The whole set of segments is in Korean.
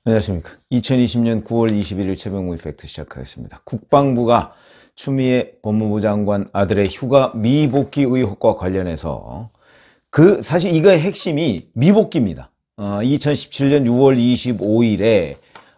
안녕하십니까. 2020년 9월 21일 새벽 팩트 시작하겠습니다. 국방부가 추미애 법무부 장관 아들의 휴가 미복귀 의혹과 관련해서 사실 이거의 핵심이 미복귀입니다. 2017년 6월 25일에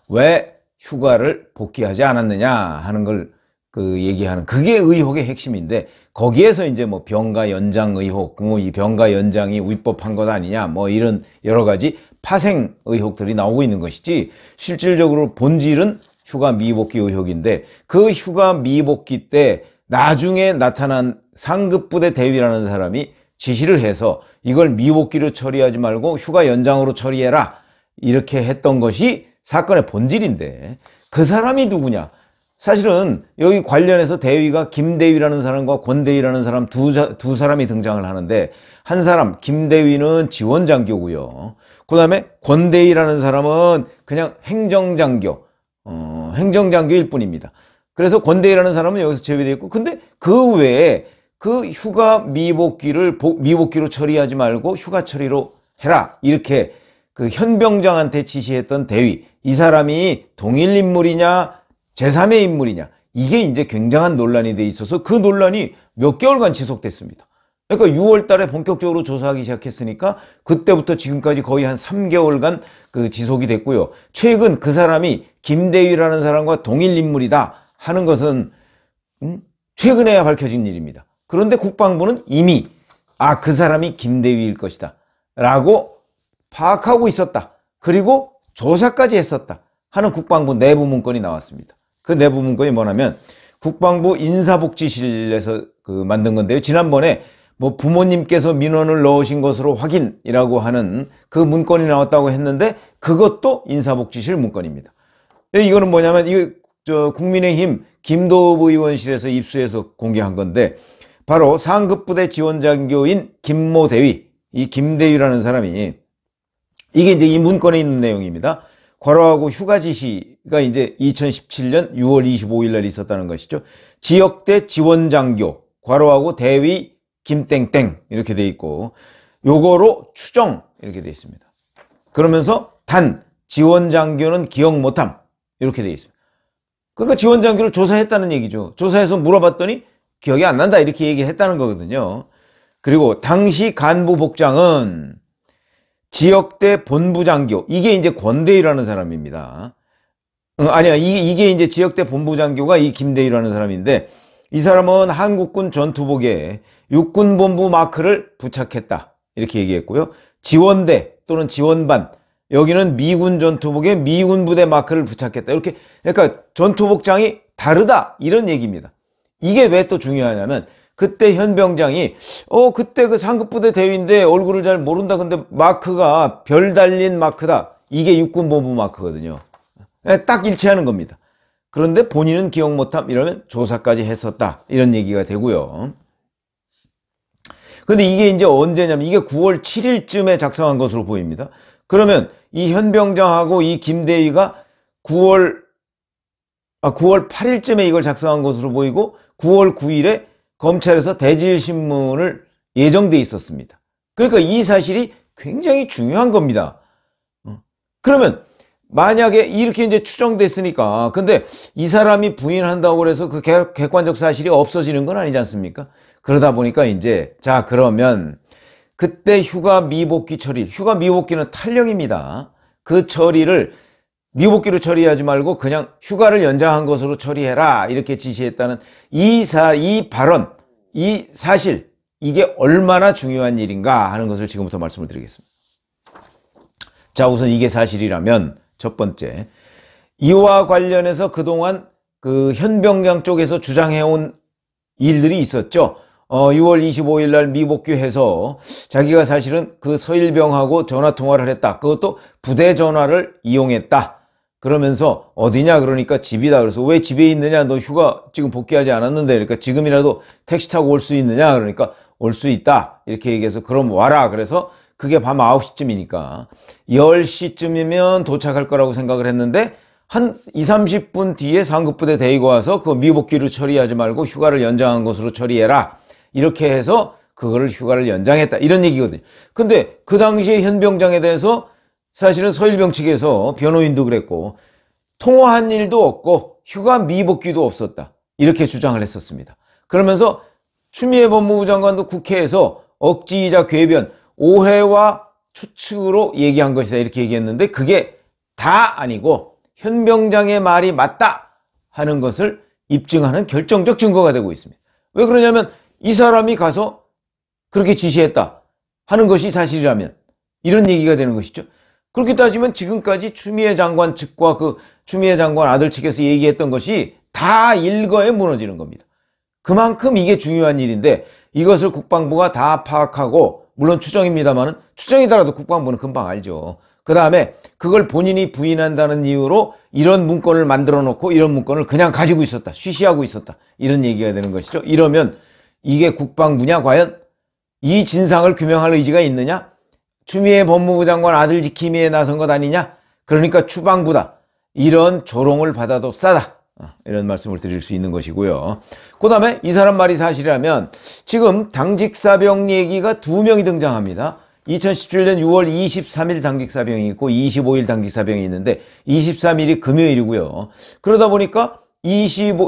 왜 휴가를 복귀하지 않았느냐 하는 걸 얘기하는 그게 의혹의 핵심인데, 거기에서 이제 뭐 병가 연장 의혹, 이 병가 연장이 위법한 것 아니냐, 뭐 이런 여러 가지 파생 의혹들이 나오고 있는 것이지, 실질적으로 본질은 휴가 미복귀 의혹인데, 그 휴가 미복귀 때 나중에 나타난 상급부대 대위라는 사람이 지시를 해서 이걸 미복귀로 처리하지 말고 휴가 연장으로 처리해라, 이렇게 했던 것이 사건의 본질인데, 그 사람이 누구냐? 사실은 여기 관련해서 대위가 김대위라는 사람과 권대위라는 사람 두 사람이 등장을 하는데, 한 사람 김대위는 지원장교고요. 그 다음에 권대위라는 사람은 그냥 행정장교일 뿐입니다. 그래서 권대위라는 사람은 여기서 제외되어 있고, 근데 그 외에 그 휴가 미복귀로 처리하지 말고 휴가 처리로 해라, 이렇게 그 현병장한테 지시했던 대위, 이 사람이 동일 인물이냐 제3의 인물이냐, 이게 이제 굉장한 논란이 돼 있어서 그 논란이 몇 개월간 지속됐습니다. 그러니까 6월 달에 본격적으로 조사하기 시작했으니까 그때부터 지금까지 거의 한 3개월간 지속이 됐고요. 최근 그 사람이 김대위라는 사람과 동일 인물이다 하는 것은 최근에야 밝혀진 일입니다. 그런데 국방부는 이미 그 사람이 김대위일 것이다 라고 파악하고 있었다, 그리고 조사까지 했었다 하는 국방부 내부 문건이 나왔습니다. 그 내부 문건이 뭐냐면 국방부 인사복지실에서 만든 건데요. 지난번에 뭐 부모님께서 민원을 넣으신 것으로 확인이라고 하는 그 문건이 나왔다고 했는데, 그것도 인사복지실 문건입니다. 이거는 뭐냐면 국민의힘 김도읍 의원실에서 입수해서 공개한 건데, 바로 상급부대 지원장교인 김모 대위, 이 김대위라는 사람이, 이게 이제 이 문건에 있는 내용입니다. 괄호하고 휴가 지시가 이제 2017년 6월 25일 날 있었다는 것이죠. 지역대 지원장교 괄호하고 대위 김땡땡 이렇게 돼 있고, 요거로 추정 이렇게 돼 있습니다. 그러면서 단 지원장교는 기억 못함 이렇게 돼 있습니다. 그러니까 지원장교를 조사했다는 얘기죠. 조사해서 물어봤더니 기억이 안 난다 이렇게 얘기를 했다는 거거든요. 그리고 당시 간부 복장은 지역대 본부장교, 이게 이제 권대위라는 사람입니다. 아니야, 이게 이제 지역대 본부장교가 이 김대위라는 사람인데, 이 사람은 한국군 전투복에 육군본부 마크를 부착했다 이렇게 얘기했고요. 지원대 또는 지원반, 여기는 미군 전투복에 미군 부대 마크를 부착했다, 이렇게. 그러니까 전투복장이 다르다 이런 얘기입니다. 이게 왜 또 중요하냐면, 그때 현병장이 그때 그 상급부대 대위인데 얼굴을 잘 모른다, 근데 마크가 별 달린 마크다, 이게 육군본부 마크거든요. 딱 일치하는 겁니다. 그런데 본인은 기억 못함 이러면 조사까지 했었다 이런 얘기가 되고요. 근데 이게 이제 언제냐면 이게 9월 7일쯤에 작성한 것으로 보입니다. 그러면 이 현병장하고 이 김대위가 9월 8일쯤에 이걸 작성한 것으로 보이고, 9월 9일에 검찰에서 대질신문을 예정돼 있었습니다. 그러니까 이 사실이 굉장히 중요한 겁니다. 그러면 만약에 이렇게 이제 추정됐으니까, 근데 이 사람이 부인한다고 해서 그 객관적 사실이 없어지는 건 아니지 않습니까? 그러다 보니까 이제 그러면 그때 휴가 미복귀 처리, 휴가 미복귀는 탈령입니다. 그 처리를 미복귀로 처리하지 말고 그냥 휴가를 연장한 것으로 처리해라 이렇게 지시했다는 이 발언, 이 사실, 이게 얼마나 중요한 일인가 하는 것을 지금부터 말씀을 드리겠습니다. 자, 우선 이게 사실이라면 첫 번째, 이와 관련해서 그동안 그 현병장 쪽에서 주장해온 일들이 있었죠. 6월 25일 날 미복귀해서 자기가 사실은 그 서일병하고 전화통화를 했다, 그것도 부대 전화를 이용했다 그러면서, 어디냐 그러니까 집이다. 그래서 왜 집에 있느냐, 너 휴가 지금 복귀하지 않았는데, 그러니까 지금이라도 택시 타고 올 수 있느냐, 그러니까 올 수 있다 이렇게 얘기해서 그럼 와라. 그래서 그게 밤 9시쯤이니까 10시쯤이면 도착할 거라고 생각을 했는데, 한 20-30분 뒤에 상급부대 대위가 와서 그 미복귀로 처리하지 말고 휴가를 연장한 것으로 처리해라 이렇게 해서 그거를 휴가를 연장했다 이런 얘기거든요. 근데 그 당시에 현병장에 대해서 사실은 서일병 측에서 변호인도 그랬고 통화한 일도 없고 휴가 미복귀도 없었다. 이렇게 주장을 했었습니다. 그러면서 추미애 법무부 장관도 국회에서 억지이자 궤변, 오해와 추측으로 얘기한 것이다. 이렇게 얘기했는데 그게 다 아니고 현병장의 말이 맞다 하는 것을 입증하는 결정적 증거가 되고 있습니다. 왜 그러냐면 이 사람이 가서 그렇게 지시했다 하는 것이 사실이라면 이런 얘기가 되는 것이죠. 그렇게 따지면 지금까지 추미애 장관 측과 그 추미애 장관 아들 측에서 얘기했던 것이 다 일거에 무너지는 겁니다. 그만큼 이게 중요한 일인데 이것을 국방부가 다 파악하고, 물론 추정입니다만은 추정이더라도 국방부는 금방 알죠. 그 다음에 그걸 본인이 부인한다는 이유로 이런 문건을 만들어 놓고 이런 문건을 그냥 가지고 있었다, 쉬쉬하고 있었다, 이런 얘기가 되는 것이죠. 이러면 이게 국방부냐? 과연 이 진상을 규명할 의지가 있느냐? 추미애 법무부 장관 아들 지킴이에 나선 것 아니냐? 그러니까 추방부다, 이런 조롱을 받아도 싸다, 이런 말씀을 드릴 수 있는 것이고요. 그 다음에 이 사람 말이 사실이라면 지금 당직사병 얘기가 2명이 등장합니다. 2017년 6월 23일 당직사병이 있고 25일 당직사병이 있는데 23일이 금요일이고요. 그러다 보니까 24,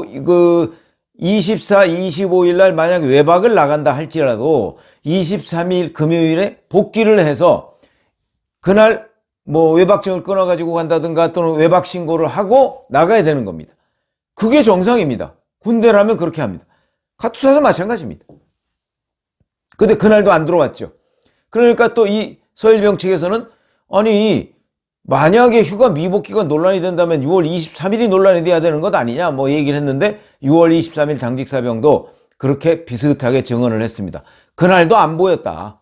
25일 날 만약 외박을 나간다 할지라도 23일 금요일에 복귀를 해서 그날 뭐 외박증을 끊어가지고 간다든가 또는 외박 신고를 하고 나가야 되는 겁니다. 그게 정상입니다. 군대라면 그렇게 합니다. 카투사도 마찬가지입니다. 근데 그날도 안 들어왔죠. 그러니까 또 이 서일병 측에서는 아니 만약에 휴가 미복귀가 논란이 된다면 6월 23일이 논란이 돼야 되는 것 아니냐 뭐 얘기를 했는데 6월 23일 당직사병도 그렇게 비슷하게 증언을 했습니다. 그날도 안 보였다,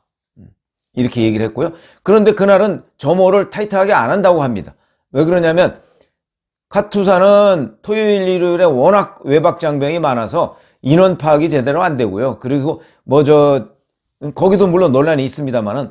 이렇게 얘기를 했고요. 그런데 그날은 점호를 타이트하게 안 한다고 합니다. 왜 그러냐면 카투사는 토요일 일요일에 워낙 외박 장병이 많아서 인원 파악이 제대로 안 되고요. 그리고 거기도 물론 논란이 있습니다만은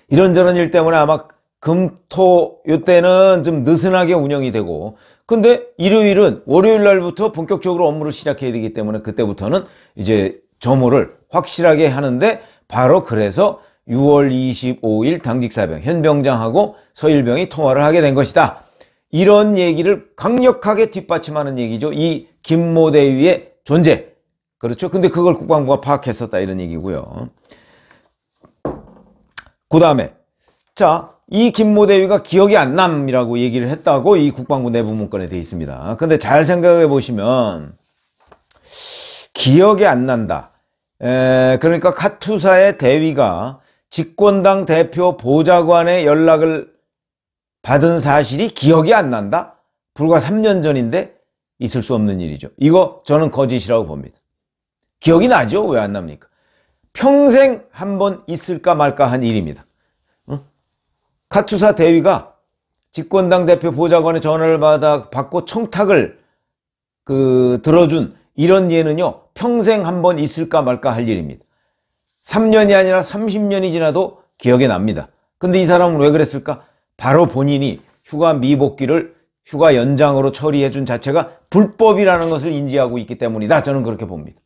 이런저런 일 때문에 아마 금토 요때는 좀 느슨하게 운영이 되고, 근데 일요일은 월요일 날부터 본격적으로 업무를 시작해야 되기 때문에 그때부터는 이제 점호를 확실하게 하는데, 바로 그래서 6월 25일 당직사병 현병장하고 서일병이 통화를 하게 된 것이다, 이런 얘기를 강력하게 뒷받침하는 얘기죠. 이 김모 대위의 존재. 그렇죠. 근데 그걸 국방부가 파악했었다, 이런 얘기고요. 그 다음에 이 김모 대위가 기억이 안 남이라고 얘기를 했다고 이 국방부 내부 문건에 되어 있습니다. 근데 잘 생각해 보시면 기억이 안 난다. 그러니까 카투사의 대위가 집권당 대표 보좌관의 연락을 받은 사실이 기억이 안 난다? 불과 3년 전인데 있을 수 없는 일이죠. 이거 저는 거짓이라고 봅니다. 기억이 나죠? 왜 안 납니까? 평생 한번 있을까 말까 한 일입니다. 카투사 대위가 집권당 대표 보좌관의 전화를 받고 청탁을 들어준 이런 예는요, 평생 한번 있을까 말까 할 일입니다. 3년이 아니라 30년이 지나도 기억에 납니다. 근데 이 사람은 왜 그랬을까? 바로 본인이 휴가 미복귀를 휴가 연장으로 처리해 준 자체가 불법이라는 것을 인지하고 있기 때문이다, 저는 그렇게 봅니다.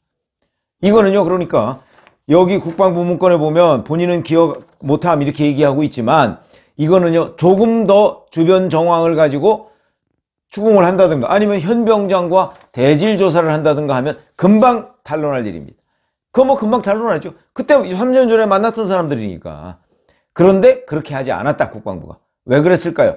이거는요, 그러니까 여기 국방부 문건에 보면 본인은 기억 못함 이렇게 얘기하고 있지만, 이거는요 조금 더 주변 정황을 가지고 추궁을 한다든가 아니면 현병장과 대질 조사를 한다든가 하면 금방 탄론할 일입니다. 그거 뭐 금방 탄론하죠. 그때 3년 전에 만났던 사람들이니까. 그런데 그렇게 하지 않았다, 국방부가. 왜 그랬을까요?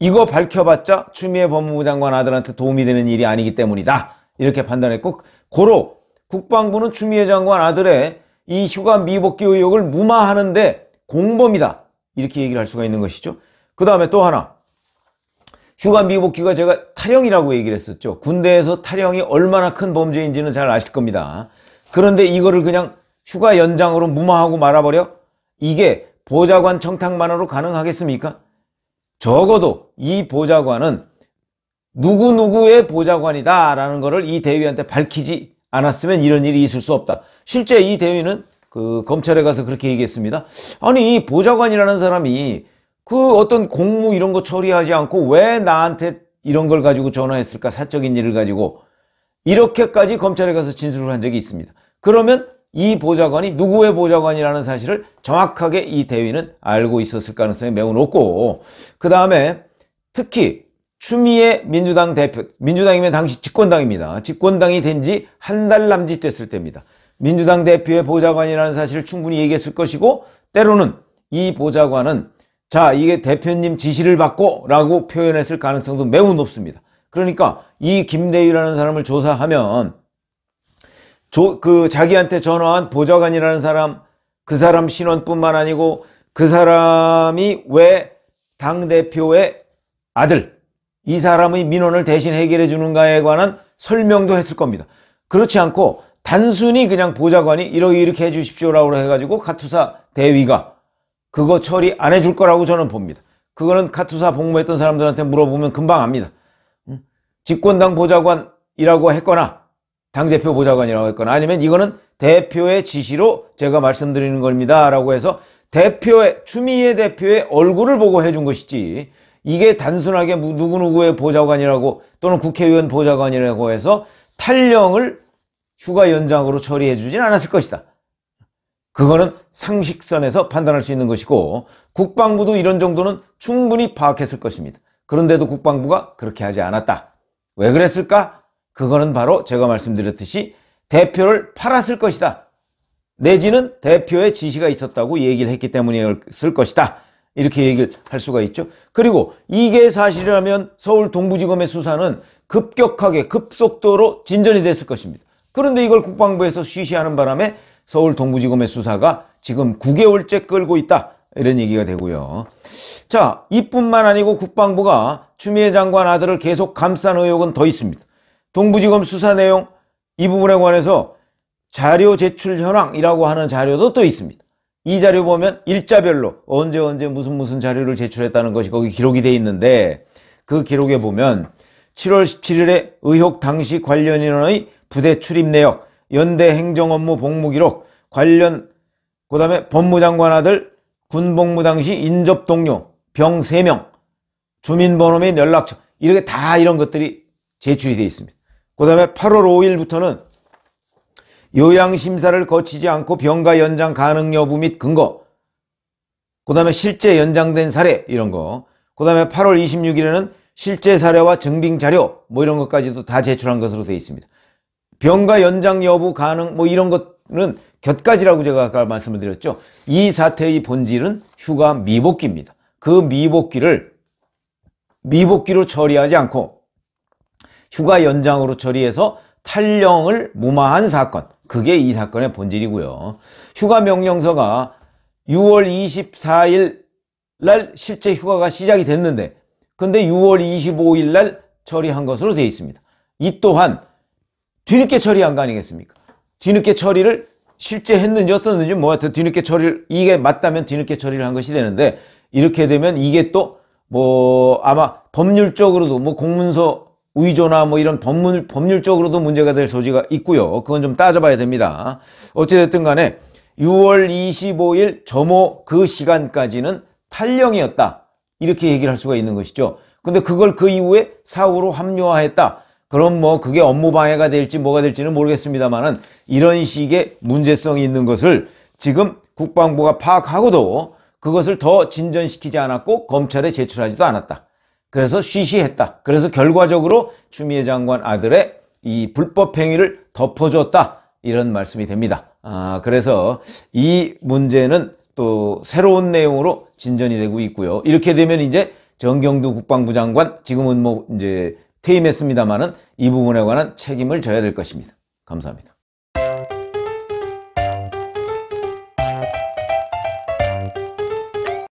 이거 밝혀봤자 추미애 법무부 장관 아들한테 도움이 되는 일이 아니기 때문이다, 이렇게 판단했고, 고로 국방부는 추미애 장관 아들의 이 휴가 미복귀 의혹을 무마하는데 공범이다, 이렇게 얘기를 할 수가 있는 것이죠. 그 다음에 또 하나, 휴가 미복귀가 제가 탈영이라고 얘기를 했었죠. 군대에서 탈영이 얼마나 큰 범죄인지는 잘 아실 겁니다. 그런데 이거를 그냥 휴가 연장으로 무마하고 말아버려? 이게 보좌관 청탁만으로 가능하겠습니까? 적어도 이 보좌관은 누구누구의 보좌관이다 라는 것을 이 대위한테 밝히지 않았으면 이런 일이 있을 수 없다. 실제 이 대위는 검찰에 가서 그렇게 얘기했습니다. 아니, 보좌관이라는 사람이 어떤 공무 이런 거 처리하지 않고 왜 나한테 이런 걸 가지고 전화했을까, 사적인 일을 가지고. 이렇게까지 검찰에 가서 진술을 한 적이 있습니다. 그러면 이 보좌관이 누구의 보좌관이라는 사실을 정확하게 이 대위는 알고 있었을 가능성이 매우 높고, 그 다음에 특히 추미애 민주당 대표, 민주당이면 당시 집권당입니다. 집권당이 된 지 한 달 남짓 됐을 때입니다. 민주당 대표의 보좌관이라는 사실을 충분히 얘기했을 것이고, 때로는 이 보좌관은 자, 이게 대표님 지시를 받고 라고 표현했을 가능성도 매우 높습니다. 그러니까 이 김대위라는 사람을 조사하면 자기한테 전화한 보좌관이라는 사람, 그 사람 신원뿐만 아니고 그 사람이 왜 당대표의 아들, 이 사람의 민원을 대신 해결해 주는가에 관한 설명도 했을 겁니다. 그렇지 않고 단순히 그냥 보좌관이 이렇게 해 주십시오라고 해가지고 카투사 대위가 그거 처리 안 해줄 거라고 저는 봅니다. 그거는 카투사 복무했던 사람들한테 물어보면 금방 압니다. 집권당 보좌관이라고 했거나 당대표 보좌관이라고 했거나 아니면 이거는 대표의 지시로 제가 말씀드리는 겁니다 라고 해서 추미애 대표의 얼굴을 보고 해준 것이지, 이게 단순하게 누구누구의 보좌관이라고 또는 국회의원 보좌관이라고 해서 탈령을 휴가 연장으로 처리해 주진 않았을 것이다. 그거는 상식선에서 판단할 수 있는 것이고, 국방부도 이런 정도는 충분히 파악했을 것입니다. 그런데도 국방부가 그렇게 하지 않았다. 왜 그랬을까? 그거는 바로 제가 말씀드렸듯이 대표를 팔았을 것이다. 내지는 대표의 지시가 있었다고 얘기를 했기 때문이었을 것이다. 이렇게 얘기를 할 수가 있죠. 그리고 이게 사실이라면 서울 동부지검의 수사는 급격하게 급속도로 진전이 됐을 것입니다. 그런데 이걸 국방부에서 쉬쉬하는 바람에 서울 동부지검의 수사가 지금 9개월째 끌고 있다. 이런 얘기가 되고요. 자, 이뿐만 아니고 국방부가 추미애 장관 아들을 계속 감싼 의혹은 더 있습니다. 동부지검 수사 내용 이 부분에 관해서 자료 제출 현황이라고 하는 자료도 또 있습니다. 이 자료 보면 일자별로 언제 무슨 자료를 제출했다는 것이 거기 기록이 돼 있는데, 그 기록에 보면 7월 17일에 의혹 당시 관련 인원의 부대 출입 내역, 연대 행정업무 복무 기록, 관련 그다음에 법무장관 아들 군복무 당시 인접 동료 병 3명, 주민번호 및 연락처, 이렇게 다 이런 것들이 제출이 되어 있습니다. 그 다음에 8월 5일부터는 요양심사를 거치지 않고 병가 연장 가능 여부 및 근거, 그 다음에 실제 연장된 사례 이런 거, 그 다음에 8월 26일에는 실제 사례와 증빙 자료 이런 것까지도 다 제출한 것으로 되어 있습니다. 병가 연장 여부 가능 이런 것은 곁가지라고 제가 아까 말씀을 드렸죠. 이 사태의 본질은 휴가 미복귀입니다. 그 미복귀로 처리하지 않고 휴가 연장으로 처리해서 탈령을 무마한 사건, 그게 이 사건의 본질이고요. 휴가 명령서가 6월 24일 날 실제 휴가가 시작이 됐는데, 근데 6월 25일 날 처리한 것으로 되어 있습니다. 이 또한 뒤늦게 처리한 거 아니겠습니까? 뒤늦게 처리를 실제 했는지 어떻는지 하여튼 뒤늦게 처리를, 이게 맞다면 뒤늦게 처리를 한 것이 되는데, 이렇게 되면 이게 또 아마 법률적으로도 공문서 위조나 이런 법률적으로도 문제가 될 소지가 있고요. 그건 좀 따져봐야 됩니다. 어찌됐든 간에 6월 25일 점호 그 시간까지는 탈령이었다. 이렇게 얘기를 할 수가 있는 것이죠. 근데 그걸 그 이후에 사후로 합리화했다. 그럼 그게 업무 방해가 될지 뭐가 될지는 모르겠습니다만은 이런 식의 문제성이 있는 것을 지금 국방부가 파악하고도 그것을 더 진전시키지 않았고 검찰에 제출하지도 않았다. 그래서 쉬쉬했다. 그래서 결과적으로 추미애 장관 아들의 이 불법 행위를 덮어줬다. 이런 말씀이 됩니다. 그래서 이 문제는 또 새로운 내용으로 진전이 되고 있고요. 이렇게 되면 이제 정경두 국방부 장관, 지금은 이제 퇴임했습니다만은 이 부분에 관한 책임을 져야 될 것입니다. 감사합니다.